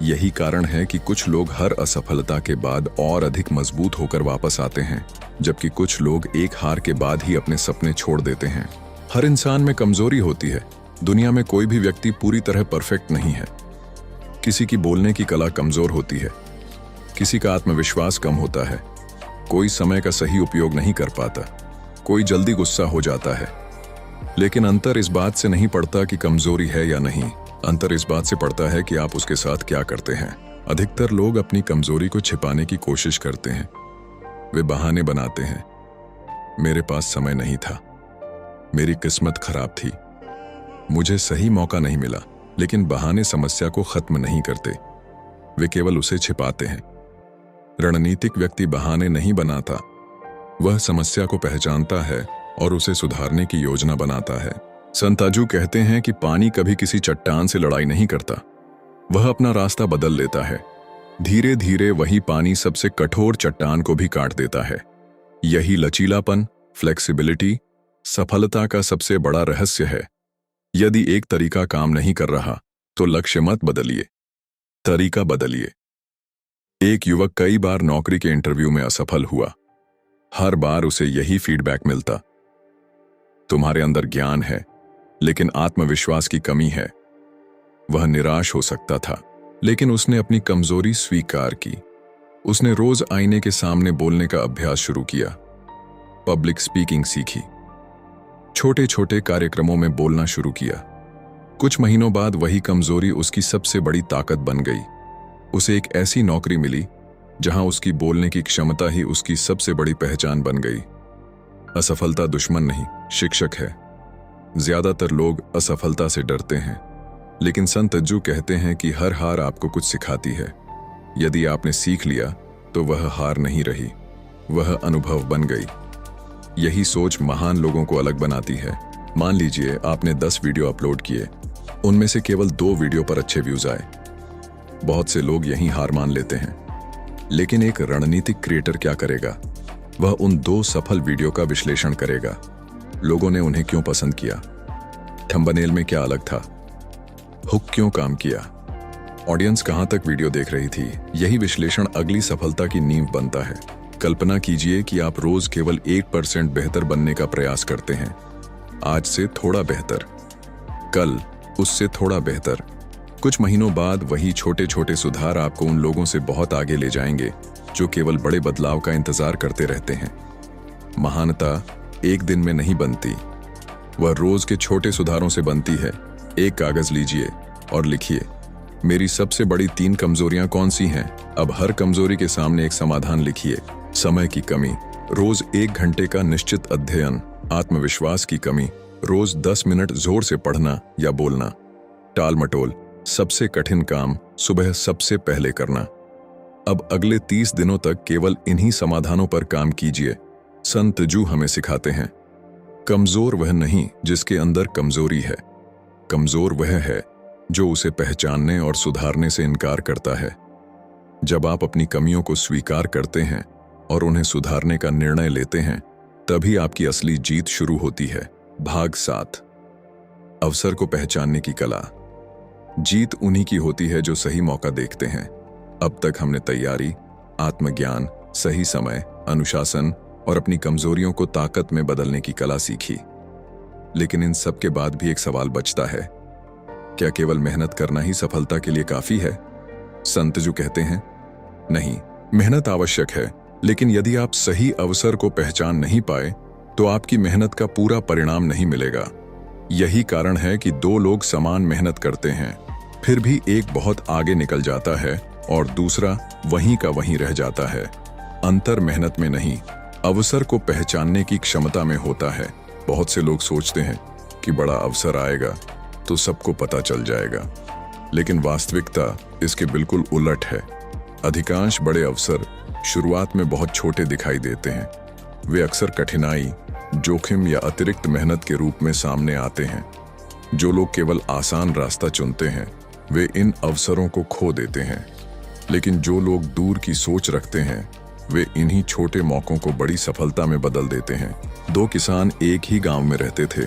यही कारण है कि कुछ लोग हर असफलता के बाद और अधिक मजबूत होकर वापस आते हैं, जबकि कुछ लोग एक हार के बाद ही अपने सपने छोड़ देते हैं। हर इंसान में कमजोरी होती है। दुनिया में कोई भी व्यक्ति पूरी तरह परफेक्ट नहीं है। किसी की बोलने की कला कमजोर होती है, किसी का आत्मविश्वास कम होता है, कोई समय का सही उपयोग नहीं कर पाता, कोई जल्दी गुस्सा हो जाता है। लेकिन अंतर इस बात से नहीं पड़ता कि कमजोरी है या नहीं, अंतर इस बात से पड़ता है कि आप उसके साथ क्या करते हैं। अधिकतर लोग अपनी कमजोरी को छिपाने की कोशिश करते हैं। वे बहाने बनाते हैं, मेरे पास समय नहीं था, मेरी किस्मत खराब थी, मुझे सही मौका नहीं मिला। लेकिन बहाने समस्या को खत्म नहीं करते, वे केवल उसे छिपाते हैं। रणनीतिक व्यक्ति बहाने नहीं बनाता, वह समस्या को पहचानता है और उसे सुधारने की योजना बनाता है। संताजू कहते हैं कि पानी कभी किसी चट्टान से लड़ाई नहीं करता, वह अपना रास्ता बदल लेता है। धीरे धीरे वही पानी सबसे कठोर चट्टान को भी काट देता है। यही लचीलापन, फ्लेक्सिबिलिटी, सफलता का सबसे बड़ा रहस्य है। यदि एक तरीका काम नहीं कर रहा तो लक्ष्य मत बदलिए, तरीका बदलिए। एक युवक कई बार नौकरी के इंटरव्यू में असफल हुआ। हर बार उसे यही फीडबैक मिलता, तुम्हारे अंदर ज्ञान है लेकिन आत्मविश्वास की कमी है। वह निराश हो सकता था, लेकिन उसने अपनी कमजोरी स्वीकार की। उसने रोज आईने के सामने बोलने का अभ्यास शुरू किया, पब्लिक स्पीकिंग सीखी, छोटे छोटे कार्यक्रमों में बोलना शुरू किया। कुछ महीनों बाद वही कमजोरी उसकी सबसे बड़ी ताकत बन गई। उसे एक ऐसी नौकरी मिली जहां उसकी बोलने की क्षमता ही उसकी सबसे बड़ी पहचान बन गई। असफलता दुश्मन नहीं, शिक्षक है। ज्यादातर लोग असफलता से डरते हैं, लेकिन संत तज्जू कहते हैं कि हर हार आपको कुछ सिखाती है। यदि आपने सीख लिया तो वह हार नहीं रही, वह अनुभव बन गई। यही सोच महान लोगों को अलग बनाती है। मान लीजिए आपने 10 वीडियो अपलोड किए, उनमें से केवल 2 वीडियो पर अच्छे व्यूज आए। बहुत से लोग यहीं हार मान लेते हैं, लेकिन एक रणनीतिक क्रिएटर क्या करेगा? वह उन 2 सफल वीडियो का विश्लेषण करेगा। लोगों ने उन्हें क्यों पसंद किया? थंबनेल में क्या अलग था? हुक क्यों काम किया? ऑडियंस कहां तक वीडियो देख रही थी, यही विश्लेषण अगली सफलता की नींव बनता है। कल्पना कीजिए कि आप रोज केवल 1% बेहतर बनने का प्रयास करते हैं। आज से थोड़ा बेहतर, कल उससे थोड़ा बेहतर। कुछ महीनों बाद वही छोटे छोटे सुधार आपको उन लोगों से बहुत आगे ले जाएंगे जो केवल बड़े बदलाव का इंतजार करते रहते हैं। महानता एक दिन में नहीं बनती, वह रोज के छोटे सुधारों से बनती है। एक कागज लीजिए और लिखिए, मेरी सबसे बड़ी 3 कमजोरियां कौन सी हैं। अब हर कमजोरी के सामने एक समाधान लिखिए। समय की कमी, रोज 1 घंटे का निश्चित अध्ययन। आत्मविश्वास की कमी, रोज 10 मिनट जोर से पढ़ना या बोलना। टाल मटोल, सबसे कठिन काम सुबह सबसे पहले करना। अब अगले 30 दिनों तक केवल इन्हीं समाधानों पर काम कीजिए। संत जू हमें सिखाते हैं, कमजोर वह नहीं जिसके अंदर कमजोरी है, कमजोर वह है जो उसे पहचानने और सुधारने से इनकार करता है। जब आप अपनी कमियों को स्वीकार करते हैं और उन्हें सुधारने का निर्णय लेते हैं, तभी आपकी असली जीत शुरू होती है। भाग 7, अवसर को पहचानने की कला। जीत उन्हीं की होती है जो सही मौका देखते हैं। अब तक हमने तैयारी, आत्मज्ञान, सही समय, अनुशासन और अपनी कमजोरियों को ताकत में बदलने की कला सीखी। लेकिन इन सब के बाद भी एक सवाल बचता है, क्या केवल मेहनत करना ही सफलता के लिए काफी है? संत जो कहते हैं, नहीं, मेहनत आवश्यक है, लेकिन यदि आप सही अवसर को पहचान नहीं पाए तो आपकी मेहनत का पूरा परिणाम नहीं मिलेगा। यही कारण है कि 2 लोग समान मेहनत करते हैं, फिर भी एक बहुत आगे निकल जाता है और दूसरा वहीं का वहीं रह जाता है। अंतर मेहनत में नहीं, अवसर को पहचानने की क्षमता में होता है। बहुत से लोग सोचते हैं कि बड़ा अवसर आएगा तो सबको पता चल जाएगा, लेकिन वास्तविकता इसके बिल्कुल उलट है। अधिकांश बड़े अवसर शुरुआत में बहुत छोटे दिखाई देते हैं। वे अक्सर कठिनाई, जोखिम या अतिरिक्त मेहनत के रूप में सामने आते हैं। जो लोग केवल आसान रास्ता चुनते हैं, वे इन अवसरों को खो देते हैं, लेकिन जो लोग दूर की सोच रखते हैं, वे इन्हीं छोटे मौकों को बड़ी सफलता में बदल देते हैं। 2 किसान एक ही गांव में रहते थे।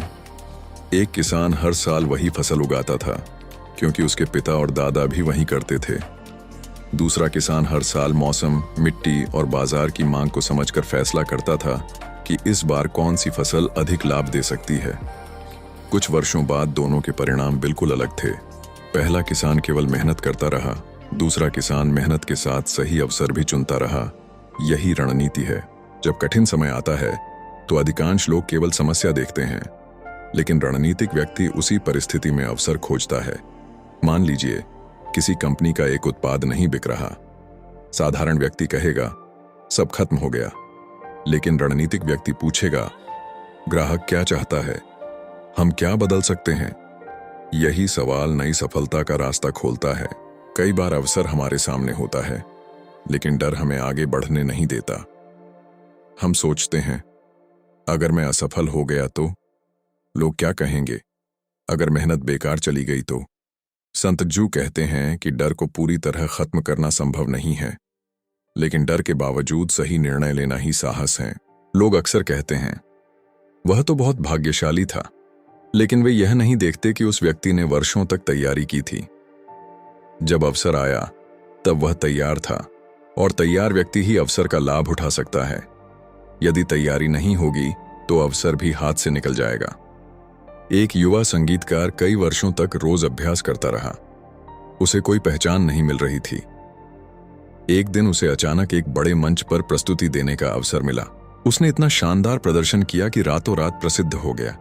एक किसान हर साल वही फसल उगाता था, क्योंकि उसके पिता और दादा भी वही करते थे। दूसरा किसान हर साल मौसम, मिट्टी और बाजार की मांग को समझकर फैसला करता था कि इस बार कौन सी फसल अधिक लाभ दे सकती है। कुछ वर्षों बाद दोनों के परिणाम बिल्कुल अलग थे। पहला किसान केवल मेहनत करता रहा, दूसरा किसान मेहनत के साथ सही अवसर भी चुनता रहा। यही रणनीति है। जब कठिन समय आता है तो अधिकांश लोग केवल समस्या देखते हैं, लेकिन रणनीतिक व्यक्ति उसी परिस्थिति में अवसर खोजता है। मान लीजिए किसी कंपनी का एक उत्पाद नहीं बिक रहा। साधारण व्यक्ति कहेगा, सब खत्म हो गया, लेकिन रणनीतिक व्यक्ति पूछेगा, ग्राहक क्या चाहता है, हम क्या बदल सकते हैं? यही सवाल नई सफलता का रास्ता खोलता है। कई बार अवसर हमारे सामने होता है, लेकिन डर हमें आगे बढ़ने नहीं देता। हम सोचते हैं, अगर मैं असफल हो गया तो लोग क्या कहेंगे? अगर मेहनत बेकार चली गई तो? संत जू कहते हैं कि डर को पूरी तरह खत्म करना संभव नहीं है, लेकिन डर के बावजूद सही निर्णय लेना ही साहस है। लोग अक्सर कहते हैं, वह तो बहुत भाग्यशाली था, लेकिन वे यह नहीं देखते कि उस व्यक्ति ने वर्षों तक तैयारी की थी। जब अवसर आया तब वह तैयार था, और तैयार व्यक्ति ही अवसर का लाभ उठा सकता है। यदि तैयारी नहीं होगी तो अवसर भी हाथ से निकल जाएगा। एक युवा संगीतकार कई वर्षों तक रोज अभ्यास करता रहा। उसे कोई पहचान नहीं मिल रही थी। एक दिन उसे अचानक एक बड़े मंच पर प्रस्तुति देने का अवसर मिला। उसने इतना शानदार प्रदर्शन किया कि रातों रात प्रसिद्ध हो गया।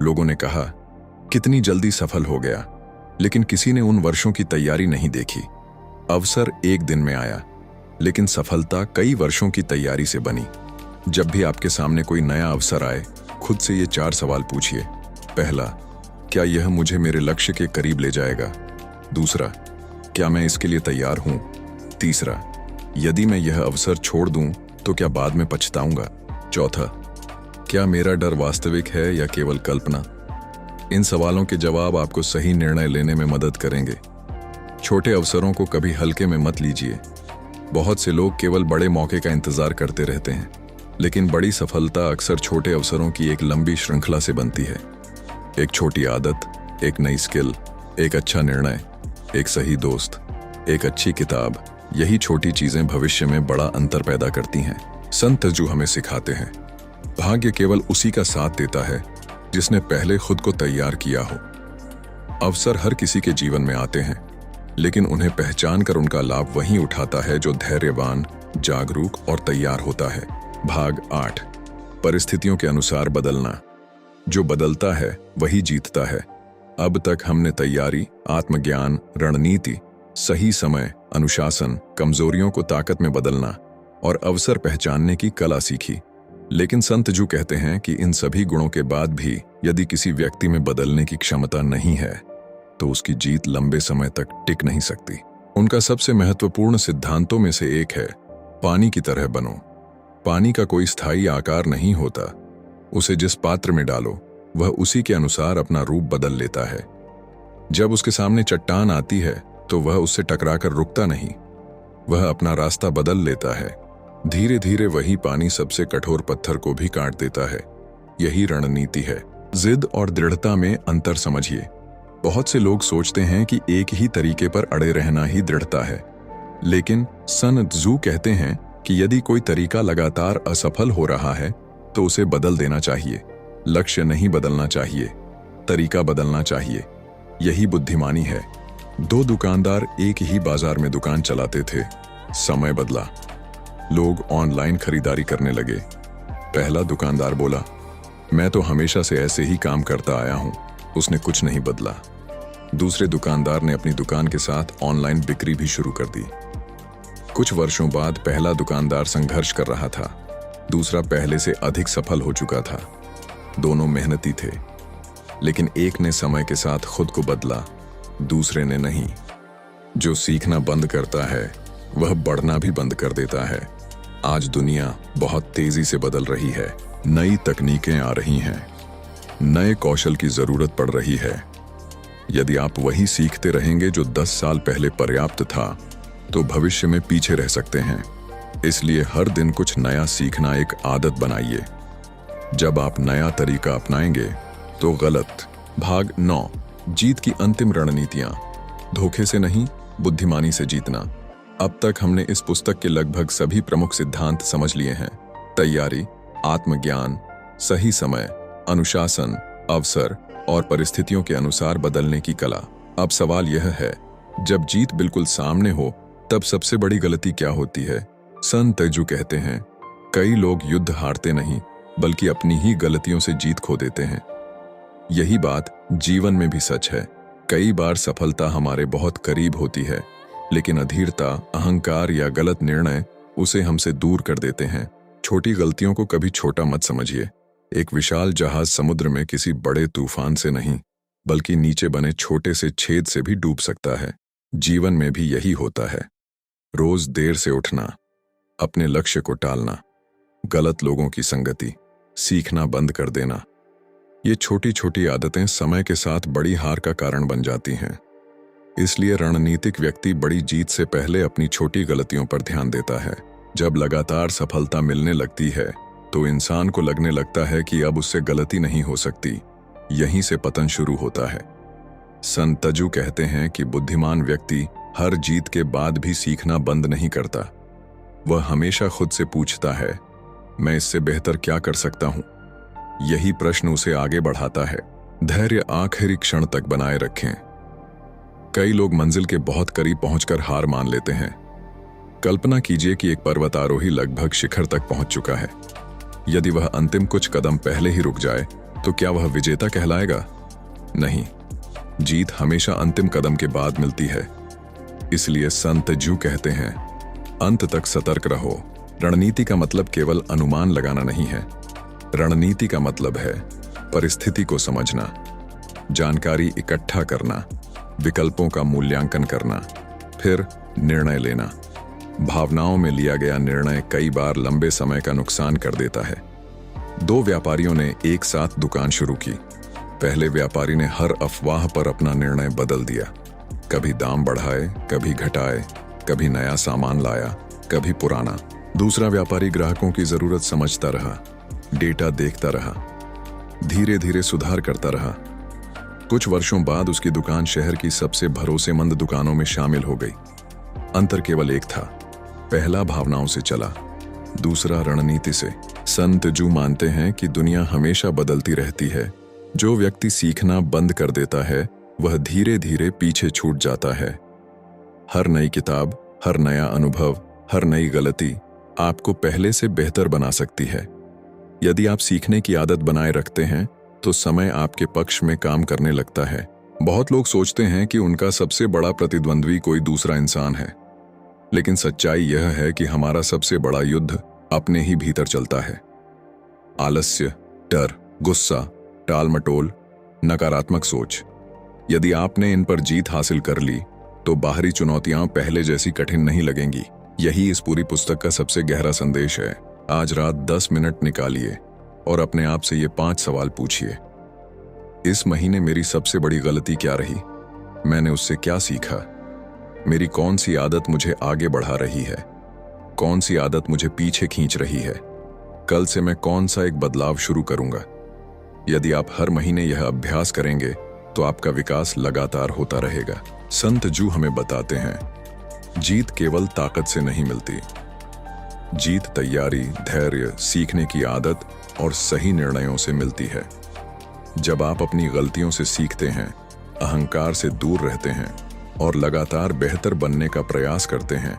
लोगों ने कहा, कितनी जल्दी सफल हो गया, लेकिन किसी ने उन वर्षों की तैयारी नहीं देखी। अवसर एक दिन में आया, लेकिन सफलता कई वर्षों की तैयारी से बनी। जब भी आपके सामने कोई नया अवसर आए, खुद से ये 4 सवाल पूछिए। पहला, क्या यह मुझे मेरे लक्ष्य के करीब ले जाएगा? दूसरा, क्या मैं इसके लिए तैयार हूं? तीसरा, यदि मैं यह अवसर छोड़ दूं तो क्या बाद में पछताऊंगा? चौथा, क्या मेरा डर वास्तविक है या केवल कल्पना? इन सवालों के जवाब आपको सही निर्णय लेने में मदद करेंगे। छोटे अवसरों को कभी हल्के में मत लीजिए। बहुत से लोग केवल बड़े मौके का इंतजार करते रहते हैं, लेकिन बड़ी सफलता अक्सर छोटे अवसरों की एक लंबी श्रृंखला से बनती है। एक छोटी आदत, एक नई स्किल, एक अच्छा निर्णय, एक सही दोस्त, एक अच्छी किताब, यही छोटी चीजें भविष्य में बड़ा अंतर पैदा करती हैं। संत तजु हमें सिखाते हैं, भाग्य केवल उसी का साथ देता है जिसने पहले खुद को तैयार किया हो। अवसर हर किसी के जीवन में आते हैं, लेकिन उन्हें पहचान कर उनका लाभ वही उठाता है जो धैर्यवान, जागरूक और तैयार होता है। भाग 8, परिस्थितियों के अनुसार बदलना। जो बदलता है वही जीतता है। अब तक हमने तैयारी, आत्मज्ञान, रणनीति, सही समय, अनुशासन, कमजोरियों को ताकत में बदलना और अवसर पहचानने की कला सीखी। लेकिन संत जू कहते हैं कि इन सभी गुणों के बाद भी यदि किसी व्यक्ति में बदलने की क्षमता नहीं है तो उसकी जीत लंबे समय तक टिक नहीं सकती। उनका सबसे महत्वपूर्ण सिद्धांतों में से एक है, पानी की तरह बनो। पानी का कोई स्थायी आकार नहीं होता, उसे जिस पात्र में डालो वह उसी के अनुसार अपना रूप बदल लेता है। जब उसके सामने चट्टान आती है तो वह उससे टकराकर रुकता नहीं, वह अपना रास्ता बदल लेता है। धीरे धीरे वही पानी सबसे कठोर पत्थर को भी काट देता है। यही रणनीति है। जिद और दृढ़ता में अंतर समझिए। बहुत से लोग सोचते हैं कि एक ही तरीके पर अड़े रहना ही दृढ़ता है, लेकिन सन त्जू कहते हैं कि यदि कोई तरीका लगातार असफल हो रहा है तो उसे बदल देना चाहिए। लक्ष्य नहीं बदलना चाहिए, तरीका बदलना चाहिए। यही बुद्धिमानी है। 2 दुकानदार एक ही बाजार में दुकान चलाते थे। समय बदला, लोग ऑनलाइन खरीदारी करने लगे। पहला दुकानदार बोला, मैं तो हमेशा से ऐसे ही काम करता आया हूं। उसने कुछ नहीं बदला। दूसरे दुकानदार ने अपनी दुकान के साथ ऑनलाइन बिक्री भी शुरू कर दी। कुछ वर्षों बाद पहला दुकानदार संघर्ष कर रहा था, दूसरा पहले से अधिक सफल हो चुका था। दोनों मेहनती थे, लेकिन एक ने समय के साथ खुद को बदला, दूसरे ने नहीं। जो सीखना बंद करता है वह बढ़ना भी बंद कर देता है। आज दुनिया बहुत तेजी से बदल रही है। नई तकनीकें आ रही हैं, नए कौशल की जरूरत पड़ रही है। यदि आप वही सीखते रहेंगे जो 10 साल पहले पर्याप्त था तो भविष्य में पीछे रह सकते हैं। इसलिए हर दिन कुछ नया सीखना एक आदत बनाइए। जब आप नया तरीका अपनाएंगे तो गलत। भाग 9, जीत की अंतिम रणनीतियां। धोखे से नहीं, बुद्धिमानी से जीतना। अब तक हमने इस पुस्तक के लगभग सभी प्रमुख सिद्धांत समझ लिए हैं। तैयारी, आत्मज्ञान, सही समय, अनुशासन, अवसर और परिस्थितियों के अनुसार बदलने की कला। अब सवाल यह है, जब जीत बिल्कुल सामने हो तब सबसे बड़ी गलती क्या होती है? संत तजु कहते हैं, कई लोग युद्ध हारते नहीं बल्कि अपनी ही गलतियों से जीत खो देते हैं। यही बात जीवन में भी सच है। कई बार सफलता हमारे बहुत करीब होती है, लेकिन अधीरता, अहंकार या गलत निर्णय उसे हमसे दूर कर देते हैं। छोटी गलतियों को कभी छोटा मत समझिए। एक विशाल जहाज समुद्र में किसी बड़े तूफान से नहीं बल्कि नीचे बने छोटे से छेद से भी डूब सकता है। जीवन में भी यही होता है। रोज देर से उठना, अपने लक्ष्य को टालना, गलत लोगों की संगति, सीखना बंद कर देना, ये छोटी छोटी आदतें समय के साथ बड़ी हार का कारण बन जाती हैं। इसलिए रणनीतिक व्यक्ति बड़ी जीत से पहले अपनी छोटी गलतियों पर ध्यान देता है। जब लगातार सफलता मिलने लगती है तो इंसान को लगने लगता है कि अब उससे गलती नहीं हो सकती। यहीं से पतन शुरू होता है। संत तजु कहते हैं कि बुद्धिमान व्यक्ति हर जीत के बाद भी सीखना बंद नहीं करता। वह हमेशा खुद से पूछता है, मैं इससे बेहतर क्या कर सकता हूं? यही प्रश्न उसे आगे बढ़ाता है। धैर्य आखिरी क्षण तक बनाए रखें। कई लोग मंजिल के बहुत करीब पहुंचकर हार मान लेते हैं। कल्पना कीजिए कि एक पर्वतारोही लगभग शिखर तक पहुंच चुका है। यदि वह अंतिम कुछ कदम पहले ही रुक जाए तो क्या वह विजेता कहलाएगा? नहीं, जीत हमेशा अंतिम कदम के बाद मिलती है। इसलिए संत जू कहते हैं, अंत तक सतर्क रहो। रणनीति का मतलब केवल अनुमान लगाना नहीं है। रणनीति का मतलब है परिस्थिति को समझना, जानकारी इकट्ठा करना, विकल्पों का मूल्यांकन करना, फिर निर्णय लेना। भावनाओं में लिया गया निर्णय कई बार लंबे समय का नुकसान कर देता है। 2 व्यापारियों ने एक साथ दुकान शुरू की। पहले व्यापारी ने हर अफवाह पर अपना निर्णय बदल दिया। कभी दाम बढ़ाए, कभी घटाए, कभी नया सामान लाया, कभी पुराना। दूसरा व्यापारी ग्राहकों की जरूरत समझता रहा, डेटा देखता रहा, धीरे धीरे सुधार करता रहा। कुछ वर्षों बाद उसकी दुकान शहर की सबसे भरोसेमंद दुकानों में शामिल हो गई। अंतर केवल एक था, पहला भावनाओं से चला, दूसरा रणनीति से। संत जू मानते हैं कि दुनिया हमेशा बदलती रहती है। जो व्यक्ति सीखना बंद कर देता है वह धीरे धीरे पीछे छूट जाता है। हर नई किताब, हर नया अनुभव, हर नई गलती आपको पहले से बेहतर बना सकती है। यदि आप सीखने की आदत बनाए रखते हैं तो समय आपके पक्ष में काम करने लगता है। बहुत लोग सोचते हैं कि उनका सबसे बड़ा प्रतिद्वंद्वी कोई दूसरा इंसान है, लेकिन सच्चाई यह है कि हमारा सबसे बड़ा युद्ध अपने ही भीतर चलता है। आलस्य, डर, गुस्सा, टाल-मटोल, नकारात्मक सोच। यदि आपने इन पर जीत हासिल कर ली तो बाहरी चुनौतियां पहले जैसी कठिन नहीं लगेंगी। यही इस पूरी पुस्तक का सबसे गहरा संदेश है। आज रात 10 मिनट निकालिए और अपने आप से ये 5 सवाल पूछिए। इस महीने मेरी सबसे बड़ी गलती क्या रही? मैंने उससे क्या सीखा? मेरी कौन सी आदत मुझे आगे बढ़ा रही है? कौन सी आदत मुझे पीछे खींच रही है? कल से मैं कौन सा एक बदलाव शुरू करूंगा? यदि आप हर महीने यह अभ्यास करेंगे तो आपका विकास लगातार होता रहेगा। संत जू हमें बताते हैं, जीत केवल ताकत से नहीं मिलती। जीत तैयारी, धैर्य, सीखने की आदत और सही निर्णयों से मिलती है। जब आप अपनी गलतियों से सीखते हैं, अहंकार से दूर रहते हैं और लगातार बेहतर बनने का प्रयास करते हैं,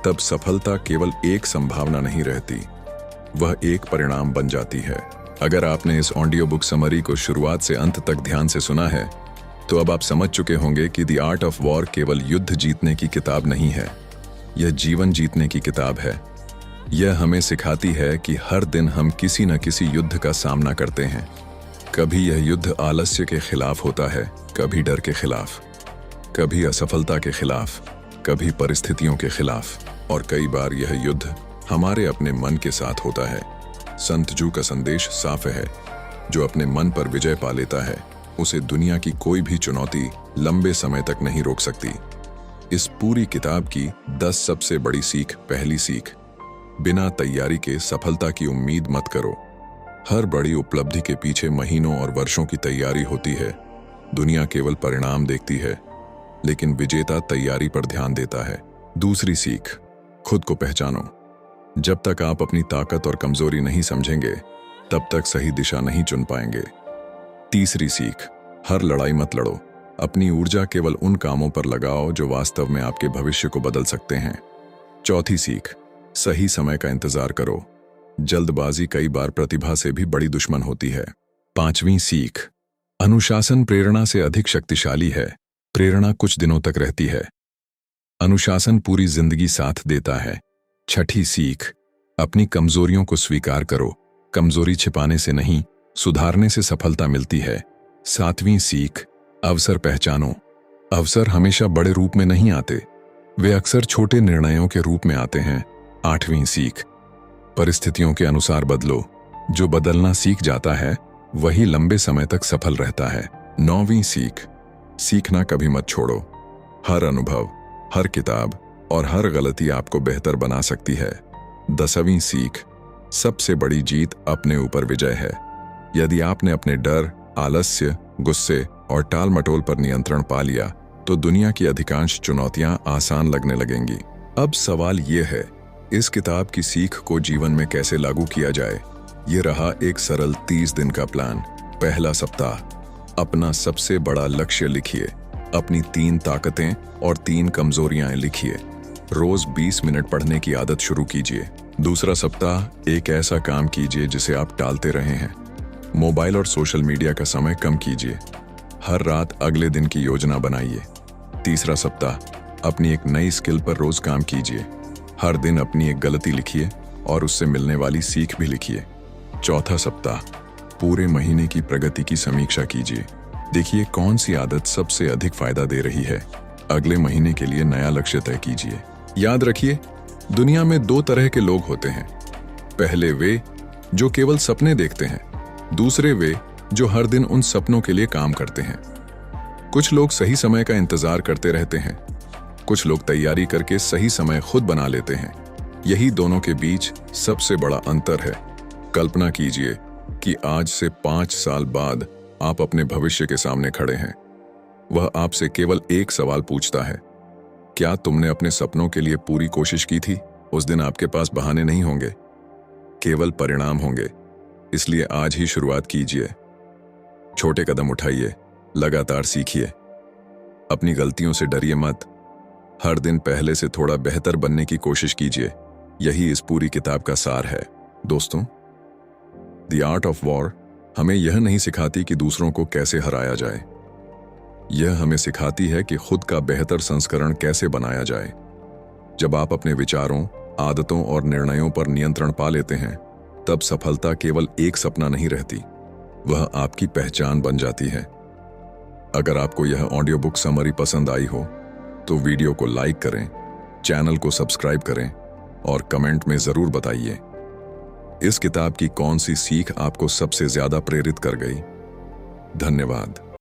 तब सफलता केवल एक संभावना नहीं रहती, वह एक परिणाम बन जाती है। अगर आपने इस ऑडियो बुक समरी को शुरुआत से अंत तक ध्यान से सुना है तो अब आप समझ चुके होंगे कि द आर्ट ऑफ वॉर केवल युद्ध जीतने की किताब नहीं है, यह जीवन जीतने की किताब है। यह हमें सिखाती है कि हर दिन हम किसी न किसी युद्ध का सामना करते हैं। कभी यह युद्ध आलस्य के खिलाफ होता है, कभी डर के खिलाफ, कभी असफलता के खिलाफ, कभी परिस्थितियों के खिलाफ, और कई बार यह युद्ध हमारे अपने मन के साथ होता है। संत जू का संदेश साफ है, जो अपने मन पर विजय पा लेता है उसे दुनिया की कोई भी चुनौती लंबे समय तक नहीं रोक सकती। इस पूरी किताब की 10 सबसे बड़ी सीख। पहली सीख, बिना तैयारी के सफलता की उम्मीद मत करो। हर बड़ी उपलब्धि के पीछे महीनों और वर्षों की तैयारी होती है। दुनिया केवल परिणाम देखती है, लेकिन विजेता तैयारी पर ध्यान देता है। दूसरी सीख, खुद को पहचानो। जब तक आप अपनी ताकत और कमजोरी नहीं समझेंगे, तब तक सही दिशा नहीं चुन पाएंगे। तीसरी सीख, हर लड़ाई मत लड़ो। अपनी ऊर्जा केवल उन कामों पर लगाओ जो वास्तव में आपके भविष्य को बदल सकते हैं। चौथी सीख, सही समय का इंतजार करो। जल्दबाजी कई बार प्रतिभा से भी बड़ी दुश्मन होती है। पांचवीं सीख, अनुशासन प्रेरणा से अधिक शक्तिशाली है। प्रेरणा कुछ दिनों तक रहती है, अनुशासन पूरी जिंदगी साथ देता है। छठी सीख, अपनी कमजोरियों को स्वीकार करो। कमजोरी छिपाने से नहीं, सुधारने से सफलता मिलती है। सातवीं सीख, अवसर पहचानो। अवसर हमेशा बड़े रूप में नहीं आते, वे अक्सर छोटे निर्णयों के रूप में आते हैं। आठवीं सीख, परिस्थितियों के अनुसार बदलो। जो बदलना सीख जाता है वही लंबे समय तक सफल रहता है। नौवीं सीख, सीखना कभी मत छोड़ो। हर अनुभव, हर किताब और हर गलती आपको बेहतर बना सकती है। 10वीं सीख, सबसे बड़ी जीत अपने ऊपर विजय है। यदि आपने अपने डर, आलस्य, गुस्से और टाल मटोल पर नियंत्रण पा लिया तो दुनिया की अधिकांश चुनौतियां आसान लगने लगेंगी। अब सवाल यह है, इस किताब की सीख को जीवन में कैसे लागू किया जाए? ये रहा एक सरल 30 दिन का प्लान। पहला सप्ताह, अपना सबसे बड़ा लक्ष्य लिखिए। अपनी 3 ताकतें और 3 कमजोरियां लिखिए। रोज 20 मिनट पढ़ने की आदत शुरू कीजिए। दूसरा सप्ताह, एक ऐसा काम कीजिए जिसे आप टालते रहे हैं। मोबाइल और सोशल मीडिया का समय कम कीजिए। हर रात अगले दिन की योजना बनाइए। तीसरा सप्ताह, अपनी एक नई स्किल पर रोज काम कीजिए। हर दिन अपनी एक गलती लिखिए और उससे मिलने वाली सीख भी लिखिए। चौथा सप्ताह, पूरे महीने की प्रगति की समीक्षा कीजिए। देखिए कौन सी आदत सबसे अधिक फायदा दे रही है। अगले महीने के लिए नया लक्ष्य तय कीजिए। याद रखिए, दुनिया में 2 तरह के लोग होते हैं। पहले वे जो केवल सपने देखते हैं, दूसरे वे जो हर दिन उन सपनों के लिए काम करते हैं। कुछ लोग सही समय का इंतजार करते रहते हैं, कुछ लोग तैयारी करके सही समय खुद बना लेते हैं। यही दोनों के बीच सबसे बड़ा अंतर है। कल्पना कीजिए कि आज से 5 साल बाद आप अपने भविष्य के सामने खड़े हैं। वह आपसे केवल एक सवाल पूछता है, क्या तुमने अपने सपनों के लिए पूरी कोशिश की थी? उस दिन आपके पास बहाने नहीं होंगे, केवल परिणाम होंगे। इसलिए आज ही शुरुआत कीजिए। छोटे कदम उठाइए, लगातार सीखिए। अपनी गलतियों से डरिए मत। हर दिन पहले से थोड़ा बेहतर बनने की कोशिश कीजिए। यही इस पूरी किताब का सार है। दोस्तों, द आर्ट ऑफ वॉर हमें यह नहीं सिखाती कि दूसरों को कैसे हराया जाए। यह हमें सिखाती है कि खुद का बेहतर संस्करण कैसे बनाया जाए। जब आप अपने विचारों, आदतों और निर्णयों पर नियंत्रण पा लेते हैं, तब सफलता केवल एक सपना नहीं रहती, वह आपकी पहचान बन जाती है। अगर आपको यह ऑडियो बुक समरी पसंद आई हो तो वीडियो को लाइक करें, चैनल को सब्सक्राइब करें और कमेंट में जरूर बताइए इस किताब की कौन सी सीख आपको सबसे ज्यादा प्रेरित कर गई। धन्यवाद।